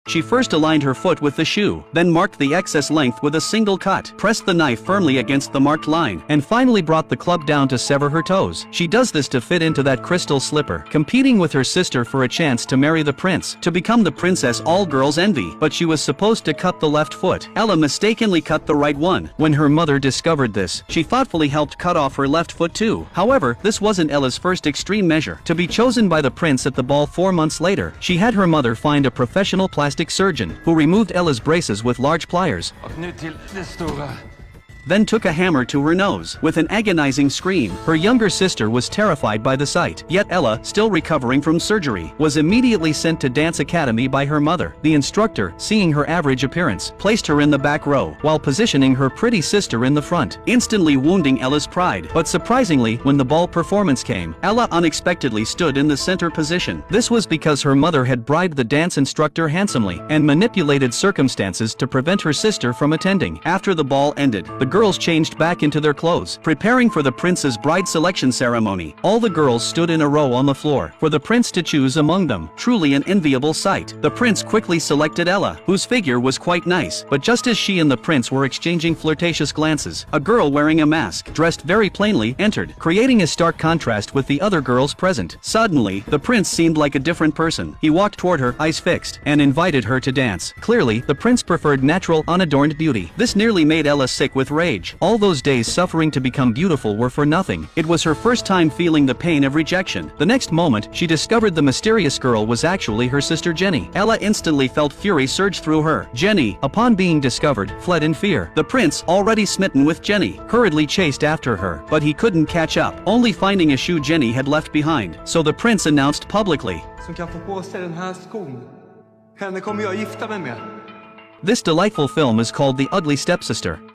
She first aligned her foot with the shoe, then marked the excess length with a single cut, pressed the knife firmly against the marked line, and finally brought the club down to sever her toes. She does this to fit into that crystal slipper, competing with her sister for a chance to marry the prince, to become the princess all girls envy. But she was supposed to cut the left foot. Ella mistakenly cut the right one. When her mother discovered this, she thoughtfully helped cut off her left foot too. However, this wasn't Ella's first extreme measure. To be chosen by the prince at the ball 4 months later, she had her mother find a professional plastic surgeon, who removed Ella's braces with large pliers. Then took a hammer to her nose. With an agonizing scream, her younger sister was terrified by the sight. Yet Ella, still recovering from surgery, was immediately sent to dance academy by her mother. The instructor, seeing her average appearance, placed her in the back row, while positioning her pretty sister in the front, instantly wounding Ella's pride. But surprisingly, when the ball performance came, Ella unexpectedly stood in the center position. This was because her mother had bribed the dance instructor handsomely, and manipulated circumstances to prevent her sister from attending. After the ball ended, the girls changed back into their clothes, preparing for the prince's bride selection ceremony. All the girls stood in a row on the floor, for the prince to choose among them. Truly an enviable sight. The prince quickly selected Ella, whose figure was quite nice, but just as she and the prince were exchanging flirtatious glances, a girl wearing a mask, dressed very plainly, entered, creating a stark contrast with the other girls present. Suddenly, the prince seemed like a different person. He walked toward her, eyes fixed, and invited her to dance. Clearly, the prince preferred natural, unadorned beauty. This nearly made Ella sick with rage. All those days suffering to become beautiful were for nothing. It was her first time feeling the pain of rejection. The next moment, she discovered the mysterious girl was actually her sister Jenny. Ella instantly felt fury surge through her. Jenny, upon being discovered, fled in fear. The prince, already smitten with Jenny, hurriedly chased after her, but he couldn't catch up, only finding a shoe Jenny had left behind. So the prince announced publicly, "Som kan få på sig den här skon. Henne kommer jag gifta mig med." This delightful film is called The Ugly Stepsister.